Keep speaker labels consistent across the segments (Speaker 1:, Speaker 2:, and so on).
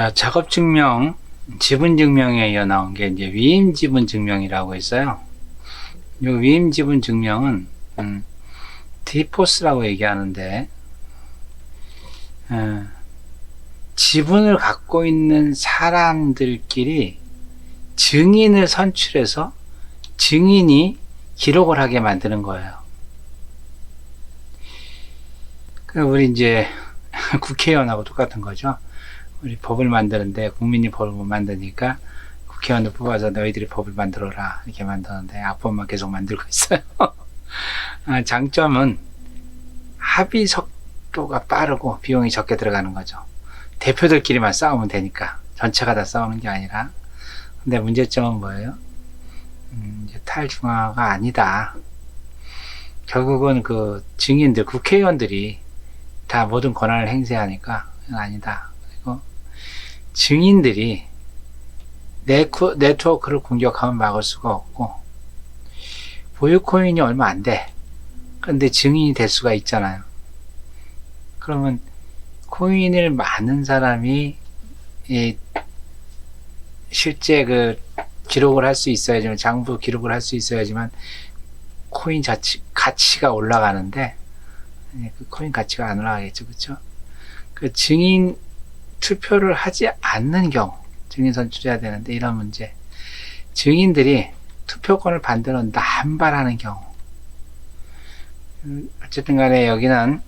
Speaker 1: 자, 작업 증명, 지분 증명에 이어 나온 게 이제 위임 지분 증명이라고 있어요. 이 위임 지분 증명은 디포스라고 얘기하는데 지분을 갖고 있는 사람들끼리 증인을 선출해서 증인이 기록을 하게 만드는 거예요. 우리 이제 국회의원하고 똑같은 거죠. 우리 법을 만드는데 국민이 법을 못 만드니까 국회의원을 뽑아서 너희들이 법을 만들어라 이렇게 만드는데 악법만 계속 만들고 있어요. 장점은 합의 속도가 빠르고 비용이 적게 들어가는 거죠. 대표들끼리만 싸우면 되니까 전체가 다 싸우는 게 아니라. 근데 문제점은 뭐예요? 이제 탈중앙화가 아니다. 결국은 그 증인들, 국회의원들이 다 모든 권한을 행사하니까 아니다. 그리고 증인들이 네트워크를 공격하면 막을 수가 없고, 보유 코인이 얼마 안 돼. 근데 증인이 될 수가 있잖아요. 그러면 코인을 많은 사람이 실제 그 기록을 할 수 있어야지만, 장부 기록을 할 수 있어야지만 코인 가치가 올라가는데, 그 코인 가치가 안 올라가겠죠, 그렇죠? 그 증인 투표를 하지 않는 경우, 증인 선출해야 되는데 이런 문제, 증인들이 투표권을 반대로 남발하는 경우, 어쨌든 간에 여기는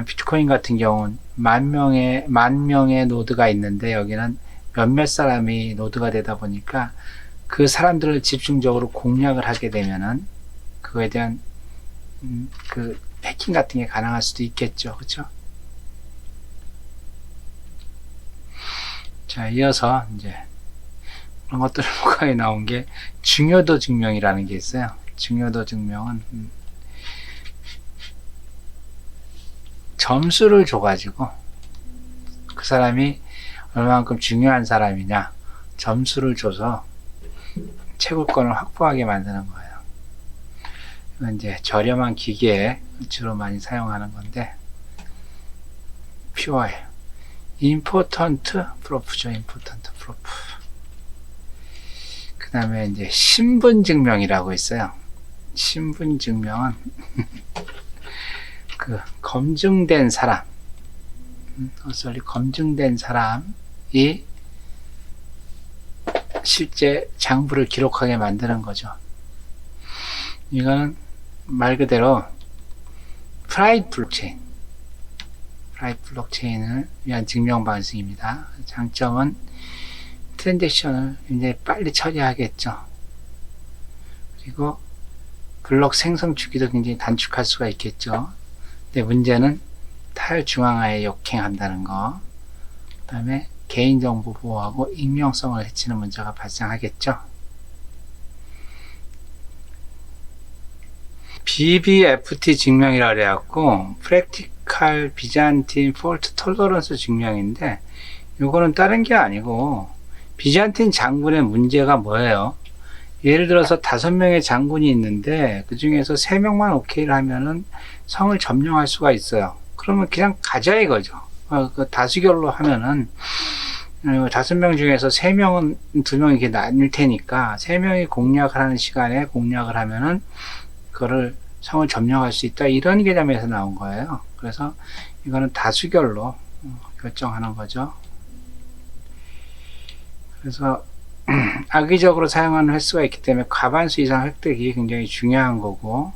Speaker 1: 비트코인 같은 경우는 만 명의 노드가 있는데 여기는 몇몇 사람이 노드가 되다 보니까 그 사람들을 집중적으로 공략을 하게 되면은 그거에 대한 그 해킹 같은 게 가능할 수도 있겠죠, 그렇죠? 자, 이어서 이제 그런 것들 효과에 나온 게 중요도 증명이라는 게 있어요. 중요도 증명은 점수를 줘가지고 그 사람이 얼마만큼 중요한 사람이냐 점수를 줘서 채굴권을 확보하게 만드는 거예요. 이건 이제 저렴한 기계에 주로 많이 사용하는 건데, 퓨어예요. 임포턴트 프로프죠. 임포턴트 프로프. 그 다음에 이제 신분증명이라고 있어요. 신분증명은 그 검증된 사람, 검증된 사람이 실제 장부를 기록하게 만드는 거죠. 이거는 말 그대로 프라이빗 블록체인을 위한 증명 방식입니다. 장점은 트랜잭션을 굉장히 빨리 처리하겠죠. 그리고 블록 생성 주기도 굉장히 단축할 수가 있겠죠. 근데 문제는 탈중앙화에 역행한다는 거, 그 다음에 개인정보 보호하고 익명성을 해치는 문제가 발생하겠죠. BBFT 증명이라 그래갖고 Practical Byzantine Fault Tolerance 증명인데, 이거는 다른 게 아니고 비잔틴 장군의 문제가 뭐예요? 예를 들어서 5명의 장군이 있는데 그 중에서 3명만 오케이를 하면은 성을 점령할 수가 있어요. 그러면 그냥 가자 이거죠. 그 다수결로 하면은 5명 중에서 3명은 2명이 이렇게 나뉠 테니까 3명이 공략을 하는 시간에 공략을 하면은 그거를 성을 점령할 수 있다, 이런 개념에서 나온 거예요. 그래서 이거는 다수결로 결정하는 거죠. 그래서 악의적으로 사용하는 횟수가 있기 때문에 과반수 이상 획득이 굉장히 중요한 거고,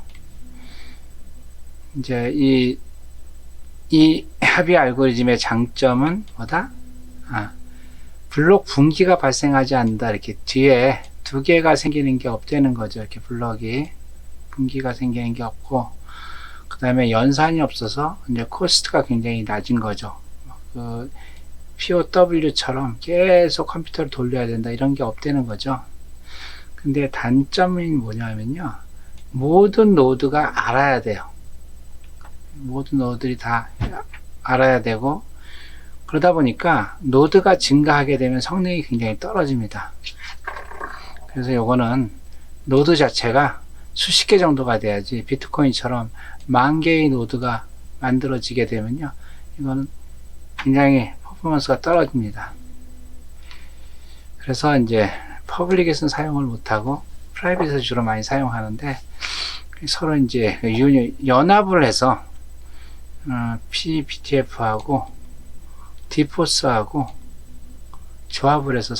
Speaker 1: 이제 이 합의 알고리즘의 장점은 뭐다? 블록 분기가 발생하지 않는다. 이렇게 뒤에 2개가 생기는 게 없다는 거죠. 이렇게 블록이 분기가 생기는 게 없고, 그 다음에 연산이 없어서 이제 코스트가 굉장히 낮은 거죠. 그 POW처럼 계속 컴퓨터를 돌려야 된다, 이런 게 없다는 거죠. 근데 단점이 뭐냐면요, 모든 노드가 알아야 돼요. 모든 노드들이 다 알아야 되고, 그러다 보니까 노드가 증가하게 되면 성능이 굉장히 떨어집니다. 그래서 요거는 노드 자체가 수십 개 정도가 돼야지, 비트코인처럼 10,000개의 노드가 만들어지게 되면요, 이거는 굉장히 퍼포먼스가 떨어집니다. 그래서 이제 퍼블릭에서는 사용을 못하고 프라이빗에서 주로 많이 사용하는데, 서로 이제 연합을 해서 PBTF하고 디포스하고 조합을 해서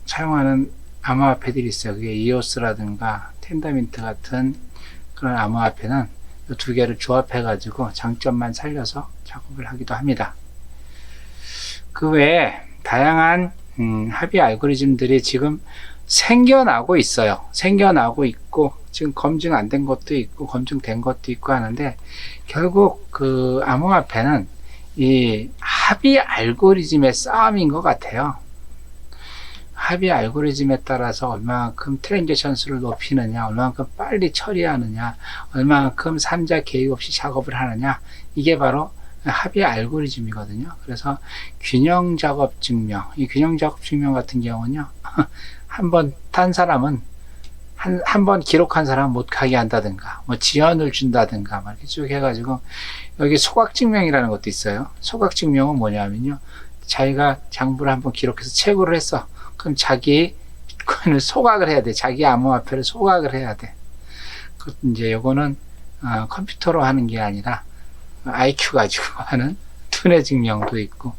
Speaker 1: 사용하는 암호화폐들이 있어요. 그게 이오스라든가 텐더민트 같은 그런 암호화폐는 이 두 개를 조합해 가지고 장점만 살려서 작업을 하기도 합니다. 그 외에 다양한 합의 알고리즘들이 지금 생겨나고 있어요. 생겨나고 있고 지금 검증 안 된 것도 있고 검증된 것도 있고 하는데, 결국 그 암호화폐는 이 합의 알고리즘의 싸움인 것 같아요. 합의 알고리즘에 따라서 얼마만큼 트랜잭션 수를 높이느냐, 얼마만큼 빨리 처리하느냐, 얼마만큼 3자 개입 없이 작업을 하느냐, 이게 바로 합의 알고리즘이거든요. 그래서 균형 작업 증명, 이 균형 작업 증명 같은 경우는요, 한 번 탄 사람은 한 번 기록한 사람은 못 가게 한다든가, 뭐 지연을 준다든가, 막 이렇게 쭉 해가지고, 여기 소각 증명이라는 것도 있어요. 소각 증명은 뭐냐면요, 자기가 장부를 한번 기록해서 채굴을 했어. 그럼 자기 비트코인을 소각을 해야 돼. 자기 암호화폐를 소각을 해야 돼. 이제 요거는 컴퓨터로 하는 게 아니라 IQ 가지고 하는 두뇌 증명도 있고,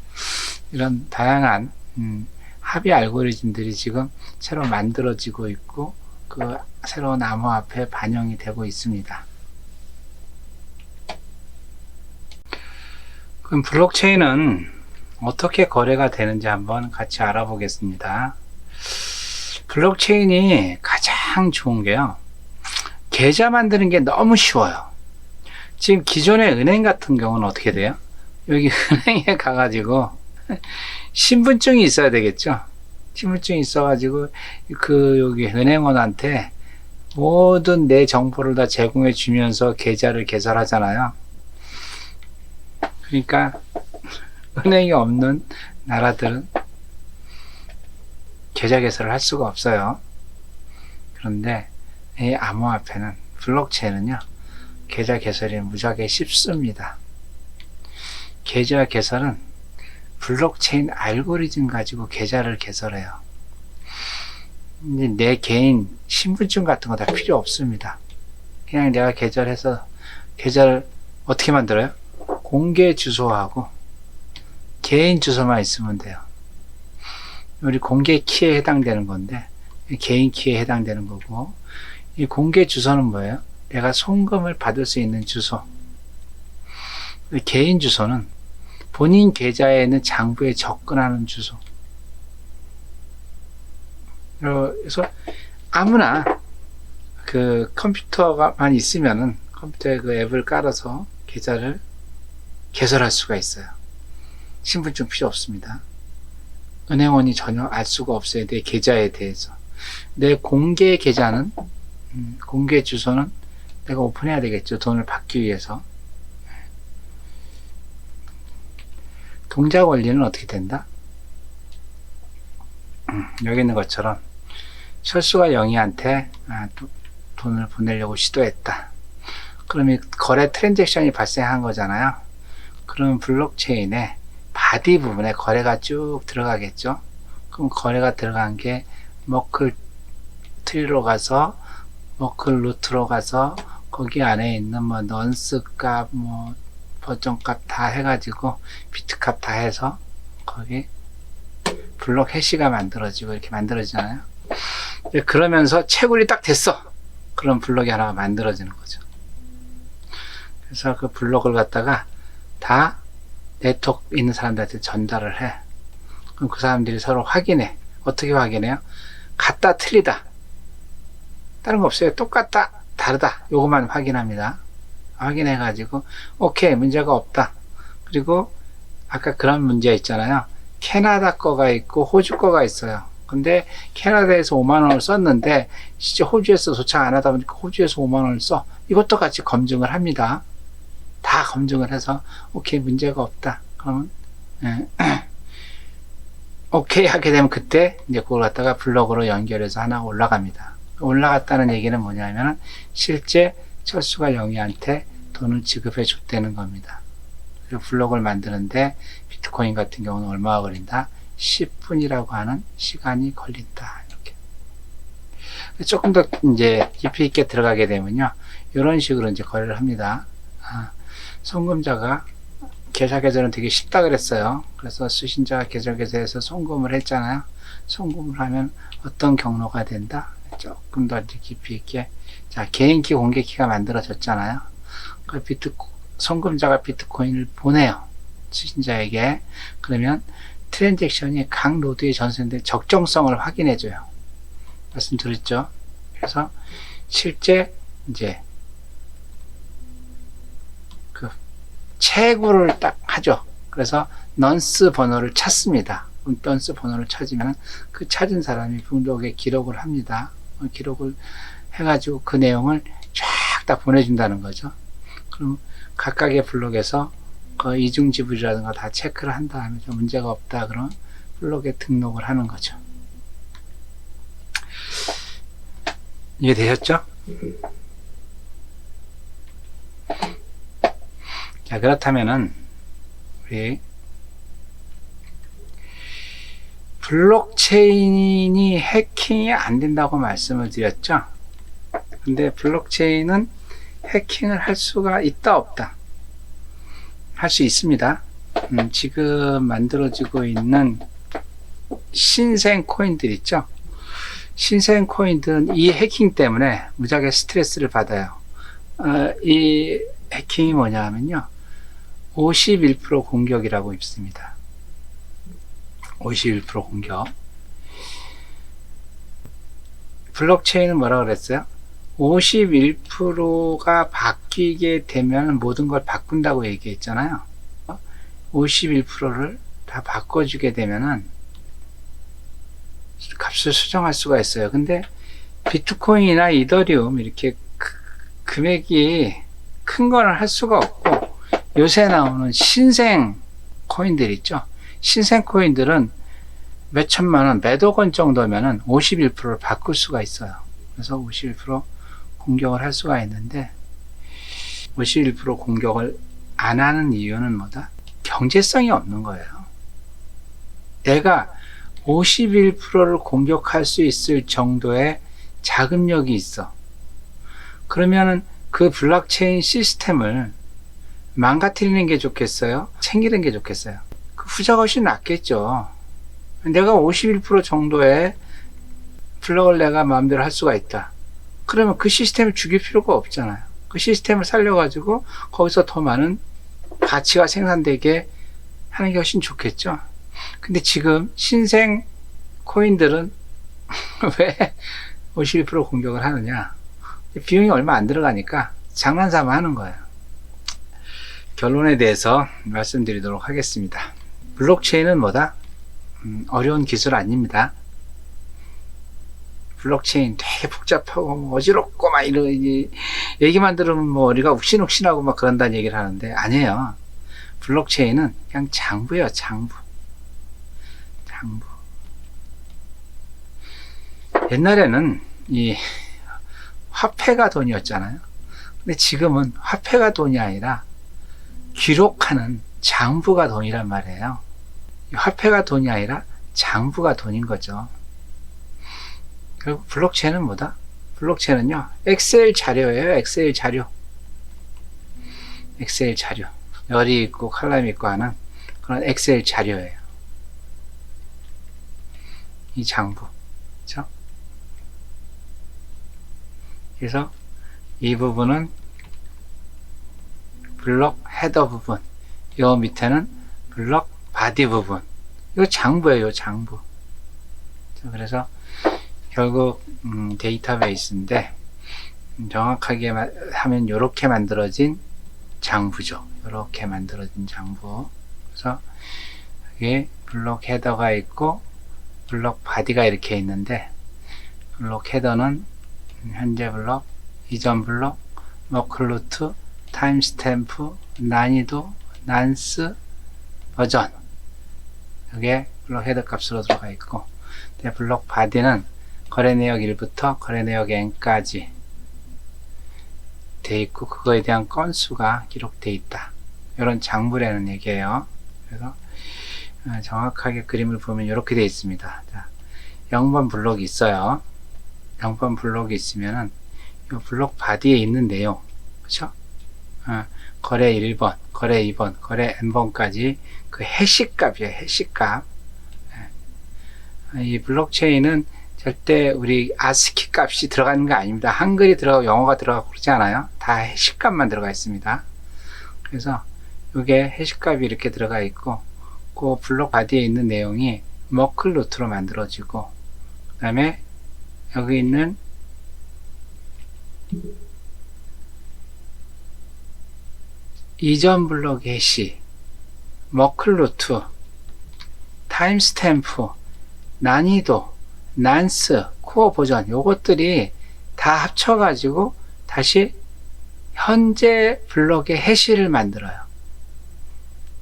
Speaker 1: 이런 다양한 합의 알고리즘들이 지금 새로 만들어지고 있고, 그 새로운 암호화폐에 반영이 되고 있습니다. 그럼 블록체인은 어떻게 거래가 되는지 한번 같이 알아보겠습니다. 블록체인이 가장 좋은 게요, 계좌 만드는 게 너무 쉬워요. 지금 기존의 은행 같은 경우는 어떻게 돼요? 여기 은행에 가가지고 신분증이 있어야 되겠죠. 신분증이 있어가지고 여기 은행원한테 모든 내 정보를 다 제공해 주면서 계좌를 개설하잖아요. 그러니까 은행이 없는 나라들은 계좌 개설을 할 수가 없어요. 그런데 이 암호화폐는, 블록체인은요, 계좌 개설이 무지하게 쉽습니다. 계좌 개설은 블록체인 알고리즘 가지고 계좌를 개설해요. 내 개인 신분증 같은 거 다 필요 없습니다. 그냥 내가 계좌를 어떻게 만들어요? 공개 주소하고 개인 주소만 있으면 돼요. 우리 공개 키에 해당되는 건데, 개인 키에 해당되는 거고, 이 공개 주소는 뭐예요? 내가 송금을 받을 수 있는 주소. 개인 주소는 본인 계좌에 있는 장부에 접근하는 주소. 그래서 아무나 그 컴퓨터가만 있으면은 컴퓨터에 그 앱을 깔아서 계좌를 개설할 수가 있어요. 신분증 필요 없습니다. 은행원이 전혀 알 수가 없어요. 내 계좌에 대해서. 내 공개 계좌는, 공개 주소는 내가 오픈해야 되겠죠. 돈을 받기 위해서. 동작 원리는 어떻게 된다? 여기 있는 것처럼 철수가 영희한테 돈을 보내려고 시도했다. 그럼 이 거래 트랜잭션이 발생한 거잖아요. 그럼 블록체인에 바디 부분에 거래가 쭉 들어가겠죠. 그럼 거래가 들어간 게 머클 트리로 가서, 머클 루트로 가서, 거기 안에 있는 뭐 넌스 값, 뭐 버전 값 다 해가지고, 비트 값 다 해서 거기 블록 해시가 만들어지고 이렇게 만들어지잖아요. 그러면서 채굴이 딱 됐어. 그럼 블록이 하나가 만들어지는 거죠. 그래서 그 블록을 갖다가 다 네트워크 있는 사람들한테 전달을 해. 그럼 그 사람들이 서로 확인해. 어떻게 확인해요? 같다, 틀리다. 다른 거 없어요. 똑같다, 다르다. 요것만 확인합니다. 확인해가지고 오케이, 문제가 없다. 그리고 아까 그런 문제 있잖아요. 캐나다 거가 있고 호주 거가 있어요. 근데 캐나다에서 5만원을 썼는데 실제 호주에서 도착 안 하다 보니까 호주에서 5만원을 써. 이것도 같이 검증을 합니다. 다 검증을 해서 오케이, 문제가 없다. 그러면 오케이 하게 되면 그때 이제 그걸 갖다가 블록으로 연결해서 하나 올라갑니다. 올라갔다는 얘기는 뭐냐면 실제 철수가 영희한테 돈을 지급해 줬다는 겁니다. 그리고 블록을 만드는데 비트코인 같은 경우는 얼마가 걸린다? 10분이라고 하는 시간이 걸린다. 이렇게. 조금 더 이제 깊이 있게 들어가게 되면요. 이런 식으로 이제 거래를 합니다. 송금자가 계좌는 되게 쉽다 그랬어요. 그래서 수신자가 계좌에서 송금을 했잖아요. 송금을 하면 어떤 경로가 된다? 조금 더 깊이 있게. 자, 개인키 공개키가 만들어졌잖아요. 그 송금자가 비트코인을 보내요. 수신자에게. 그러면 트랜잭션이 각 노드에 전송된 적정성을 확인해줘요. 말씀드렸죠? 그래서 실제 이제 그 채굴을 딱 하죠. 그래서 넌스 번호를 찾습니다. 넌스 번호를 찾으면 그 찾은 사람이 블록에 기록을 합니다. 기록을 해가지고 그 내용을 쫙 다 보내준다는 거죠. 그럼 각각의 블록에서 그 이중지불이라든가 다 체크를 한 다음에 좀 문제가 없다 그러면 블록에 등록을 하는 거죠. 이해되셨죠? 자, 그렇다면은 우리 블록체인이 해킹이 안 된다고 말씀을 드렸죠. 근데 블록체인은 해킹을 할 수가 있다 없다? 할 수 있습니다. 지금 만들어지고 있는 신생 코인들 있죠. 신생 코인들은 이 해킹 때문에 무지하게 스트레스를 받아요. 이 해킹이 뭐냐 하면요, 51% 공격이라고 있습니다. 51% 공격. 블록체인은 뭐라고 그랬어요? 51%가 바뀌게 되면 모든 걸 바꾼다고 얘기했잖아요. 51%를 다 바꿔주게 되면은 값을 수정할 수가 있어요. 근데 비트코인이나 이더리움 이렇게 금액이 큰 거는 할 수가 없고, 요새 나오는 신생 코인들 있죠. 신생 코인들은 몇 천만 원, 몇억 원 정도면은 51%를 바꿀 수가 있어요. 그래서 51% 공격을 할 수가 있는데, 51% 공격을 안 하는 이유는 뭐다? 경제성이 없는 거예요. 내가 51%를 공격할 수 있을 정도의 자금력이 있어. 그러면은 그 블록체인 시스템을 망가뜨리는 게 좋겠어요? 챙기는 게 좋겠어요? 그 후자가 훨씬 낫겠죠. 내가 51% 정도의 블록을 내가 마음대로 할 수가 있다. 그러면 그 시스템을 죽일 필요가 없잖아요. 그 시스템을 살려가지고 거기서 더 많은 가치가 생산되게 하는 게 훨씬 좋겠죠. 근데 지금 신생 코인들은 왜 51% 공격을 하느냐? 비용이 얼마 안 들어가니까 장난삼아 하는 거예요. 결론에 대해서 말씀드리도록 하겠습니다. 블록체인은 뭐다? 어려운 기술 아닙니다. 블록체인 되게 복잡하고 어지럽고 막 이런 얘기만 들으면 뭐 우리가 욱신욱신하고 막 그런다는 얘기를 하는데, 아니에요. 블록체인은 그냥 장부예요. 장부. 옛날에는 이 화폐가 돈이었잖아요. 근데 지금은 화폐가 돈이 아니라 기록하는 장부가 돈이란 말이에요. 화폐가 돈이 아니라 장부가 돈인 거죠. 그리고 블록체인은 뭐다? 블록체인은요, 엑셀 자료예요. 엑셀 자료. 열이 있고 칼럼이 있고 하는 그런 엑셀 자료예요. 이 장부. 그렇죠? 그래서 이 부분은 블록 헤더 부분, 요 밑에는 블록 바디 부분. 이거 장부예요. 장부. 그래서 결국 데이터베이스인데, 정확하게 하면 이렇게 만들어진 장부죠. 이렇게 만들어진 장부. 그래서 여기 블록 헤더가 있고 블록 바디가 이렇게 있는데, 블록 헤더는 현재 블록, 이전 블록, 머클루트, 타임스탬프, 난이도, 난스, 버전, 이게 블록 헤더 값으로 들어가 있고, 블록 바디는 거래 내역 1부터 거래 내역 n까지 돼 있고, 그거에 대한 건수가 기록돼 있다. 이런 장부라는 얘기예요. 그래서 정확하게 그림을 보면 이렇게 되어 있습니다. 자, 0번 블록이 있어요. 0번 블록이 있으면은 이 블록 바디에 있는 내용, 그쵸? 거래 1번, 거래 2번, 거래 n번까지 그 해시값이에요. 해시값. 이 블록체인은 절대 우리 아스키 값이 들어가는 거 아닙니다. 한글이 들어가고 영어가 들어가고 그러지 않아요. 다 해시값만 들어가 있습니다. 그래서 이게 해시값이 이렇게 들어가 있고, 그 블록 바디에 있는 내용이 머클 루트로 만들어지고, 그 다음에 여기 있는 이전 블록 해시, 머클 루트, 타임스탬프, 난이도, 난스, 코어 버전, 요것들이 다 합쳐가지고 다시 현재 블록의 해시를 만들어요.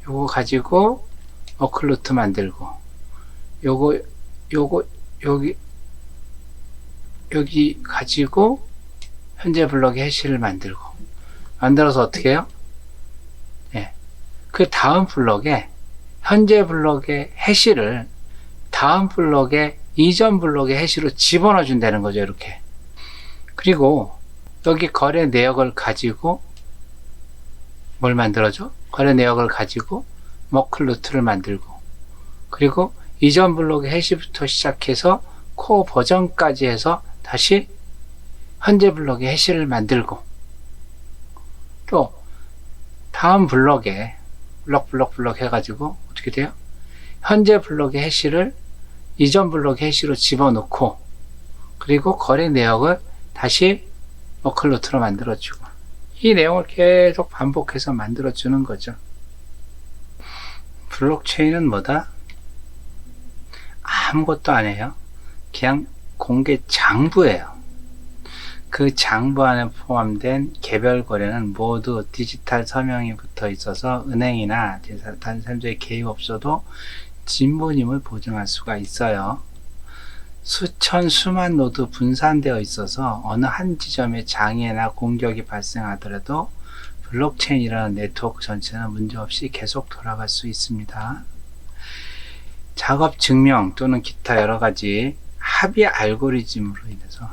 Speaker 1: 요거 가지고 머클 루트 만들고, 요거 여기 가지고 현재 블록의 해시를 만들어서 어떻게 해요? 그 다음 블록에 현재 블록의 해시를 다음 블록에 이전 블록의 해시로 집어넣어 준다는 거죠. 이렇게. 그리고 여기 거래 내역을 가지고 뭘 만들어줘? 거래 내역을 가지고 머클 루트를 만들고, 그리고 이전 블록의 해시부터 시작해서 코어 버전까지 해서 다시 현재 블록의 해시를 만들고, 또 다음 블록에 블록 해가지고 어떻게 돼요? 현재 블록의 해시를 이전 블록의 해시로 집어넣고, 그리고 거래 내역을 다시 머클 루트로 만들어주고, 이 내용을 계속 반복해서 만들어주는 거죠. 블록체인은 뭐다? 아무것도 안 해요. 그냥 공개 장부예요. 그 장부 안에 포함된 개별 거래는 모두 디지털 서명이 붙어 있어서 은행이나 제3자의 개입 없어도 진보임을 보증할 수가 있어요. 수만 노드 분산되어 있어서 어느 한 지점에 장애나 공격이 발생하더라도 블록체인이라는 네트워크 전체는 문제없이 계속 돌아갈 수 있습니다. 작업 증명 또는 기타 여러가지 합의 알고리즘으로 인해서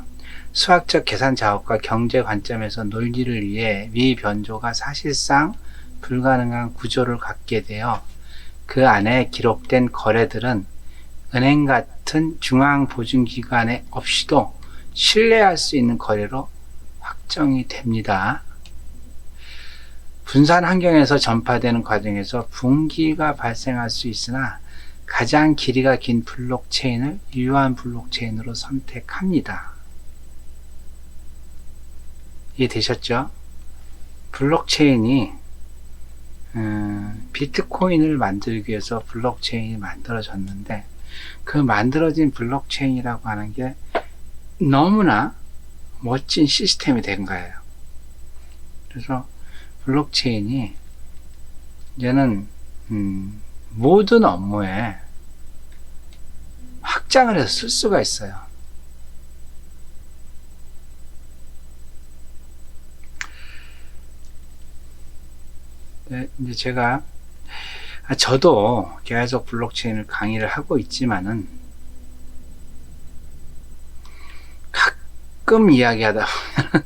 Speaker 1: 수학적 계산 작업과 경제 관점에서 논리를 위해 미변조가 사실상 불가능한 구조를 갖게 되어 그 안에 기록된 거래들은 은행 같은 중앙보증기관에 없이도 신뢰할 수 있는 거래로 확정이 됩니다. 분산 환경에서 전파되는 과정에서 분기가 발생할 수 있으나 가장 길이가 긴 블록체인을 유효한 블록체인으로 선택합니다. 이해되셨죠? 블록체인이 비트코인을 만들기 위해서 블록체인이 만들어졌는데, 그 만들어진 블록체인이라고 하는 게 너무나 멋진 시스템이 된 거예요. 그래서 블록체인이 이제는 모든 업무에 확장을 해서 쓸 수가 있어요. 네, 이제 제가 저도 계속 블록체인을 강의를 하고 있지만은 가끔 이야기하다 보면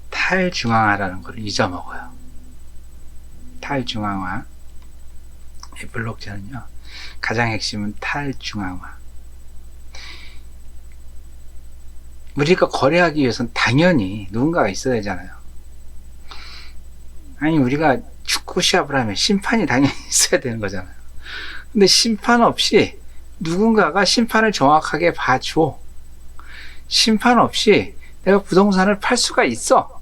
Speaker 1: 탈중앙화라는 걸 잊어먹어요. 탈중앙화. 이 블록체인은요, 가장 핵심은 탈중앙화. 우리가 거래하기 위해서는 당연히 누군가가 있어야 되잖아요. 아니, 우리가 축구 시합을 하면 심판이 당연히 있어야 되는 거잖아요. 근데 심판 없이 누군가가 심판을 정확하게 봐줘. 심판 없이 내가 부동산을 팔 수가 있어.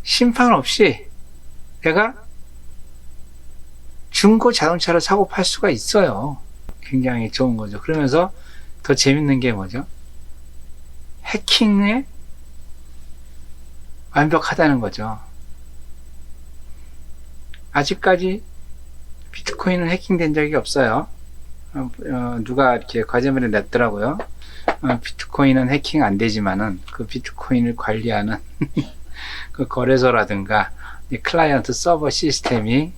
Speaker 1: 심판 없이 내가 중고 자동차를 사고 팔 수가 있어요. 굉장히 좋은 거죠. 그러면서 더 재밌는 게 뭐죠? 해킹에 완벽하다는 거죠. 아직까지 비트코인은 해킹된 적이 없어요. 누가 이렇게 과제문에 냈더라고요. 비트코인은 해킹 안 되지만은 그 비트코인을 관리하는 그 거래소라든가 이 클라이언트 서버 시스템이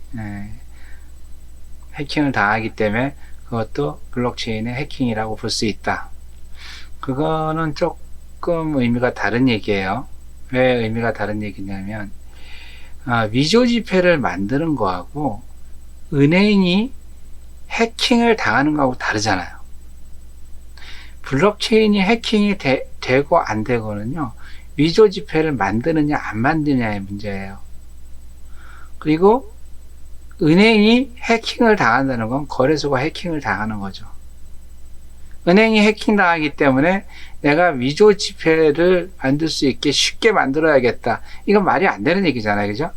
Speaker 1: 해킹을 당하기 때문에 그것도 블록체인의 해킹이라고 볼 수 있다. 그거는 조금 의미가 다른 얘기예요. 왜 의미가 다른 얘기냐면 위조 지폐를 만드는 거하고 은행이 해킹을 당하는 거하고 다르잖아요. 블록체인이 해킹이 되고 안 되고는요, 위조 지폐를 만드느냐 안 만드느냐의 문제예요. 그리고 은행이 해킹을 당한다는 건 거래소가 해킹을 당하는 거죠. 은행이 해킹 당하기 때문에 내가 위조 지폐를 만들 수 있게 쉽게 만들어야겠다. 이건 말이 안 되는 얘기잖아요. 그죠?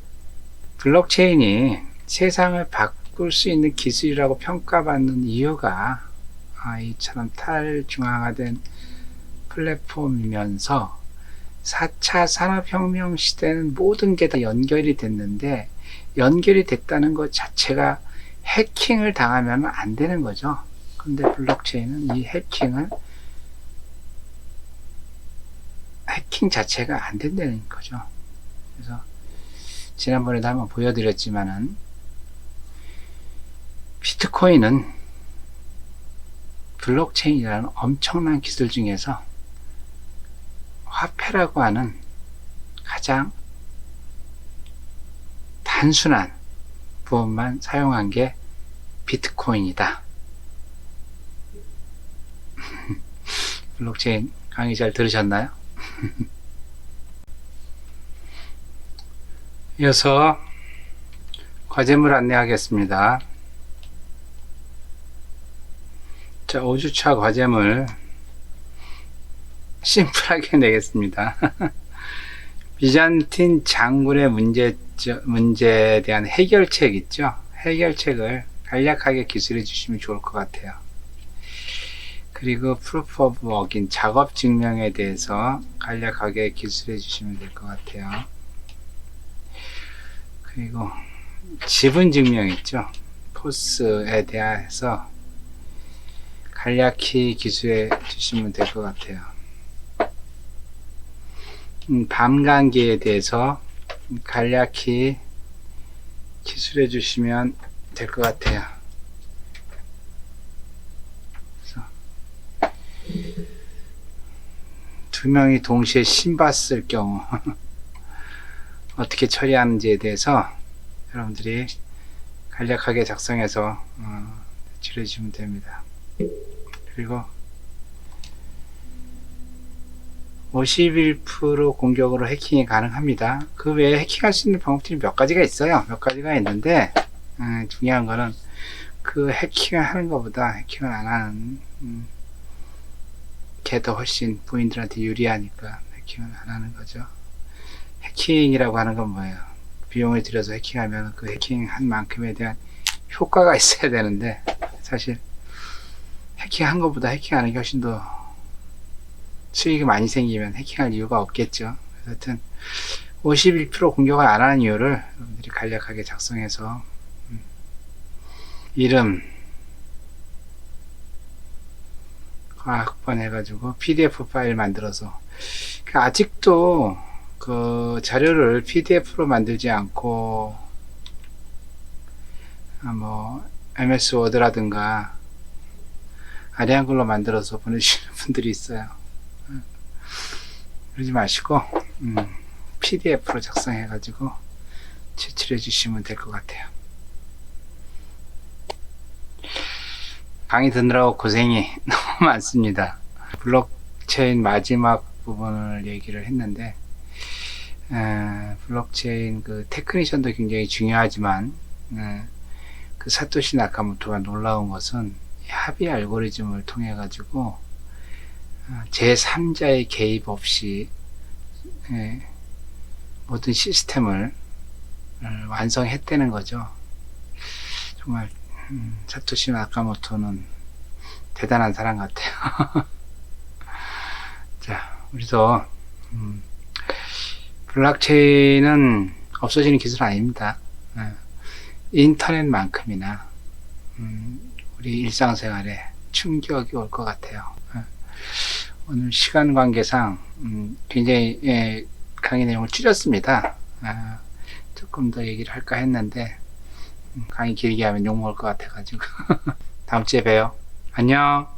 Speaker 1: 블록체인이 세상을 바꿀 수 있는 기술이라고 평가받는 이유가 이처럼 탈중앙화된 플랫폼이면서 4차 산업혁명 시대는 모든 게 다 연결이 됐는데, 연결이 됐다는 것 자체가 해킹을 당하면 안 되는 거죠. 근데 블록체인은 이 해킹 자체가 안 된다는 거죠. 그래서 지난번에도 한번 보여드렸지만은 비트코인은 블록체인이라는 엄청난 기술 중에서 화폐라고 하는 가장 단순한 부분만 사용한 게 비트코인이다. 블록체인 강의 잘 들으셨나요? 이어서 과제물 안내하겠습니다. 자, 5주차 과제물 심플하게 내겠습니다. 비잔틴 장군의 문제에 대한 해결책 있죠? 해결책을 간략하게 기술해 주시면 좋을 것 같아요. 그리고 프루프 오브 워크인 작업 증명에 대해서 간략하게 기술해 주시면 될 것 같아요. 그리고 지분 증명 있죠? 포스에 대해서 간략히 기술해 주시면 될 것 같아요. 밤감기에 대해서 간략히 기술해 주시면 될 것 같아요. 그래서 두 명이 동시에 신봤을 경우 어떻게 처리하는지에 대해서 여러분들이 간략하게 작성해서 제출해 주시면 됩니다. 그리고 51% 공격으로 해킹이 가능합니다. 그 외에 해킹할 수 있는 방법들이 몇 가지가 있어요. 몇 가지가 있는데 중요한 거는 그 해킹을 하는 것보다 해킹을 안 하는 게 더 훨씬 부인들한테 유리하니까 해킹을 안 하는 거죠. 해킹이라고 하는 건 뭐예요? 비용을 들여서 해킹하면 그 해킹한 만큼에 대한 효과가 있어야 되는데, 사실 해킹한 것보다 해킹하는 게 훨씬 더 수익이 많이 생기면 해킹할 이유가 없겠죠. 하여튼 51% 공격을 안 하는 이유를 여러분들이 간략하게 작성해서 이름 과학번 해가지고 PDF 파일 만들어서, 아직도 그 자료를 PDF로 만들지 않고 뭐 MS 워드라든가 아리안글로 만들어서 보내주시는 분들이 있어요. 그러지 마시고 PDF로 작성해 가지고 제출해 주시면 될 것 같아요. 강의 듣느라고 고생이 너무 많습니다. 블록체인 마지막 부분을 얘기를 했는데, 블록체인 그 테크니션도 굉장히 중요하지만 그 사토시 나카모토가 놀라운 것은 합의 알고리즘을 통해 가지고 제3자의 개입 없이 모든 시스템을 완성했다는 거죠. 정말 사토시 나카모토는 대단한 사람 같아요. 자, 우리도 블록체인은 없어지는 기술 아닙니다. 인터넷만큼이나 우리 일상생활에 충격이 올 것 같아요. 오늘 시간 관계상 굉장히 강의 내용을 줄였습니다. 조금 더 얘기를 할까 했는데 강의 길게 하면 욕먹을 것 같아가지고 다음 주에 봬요. 안녕.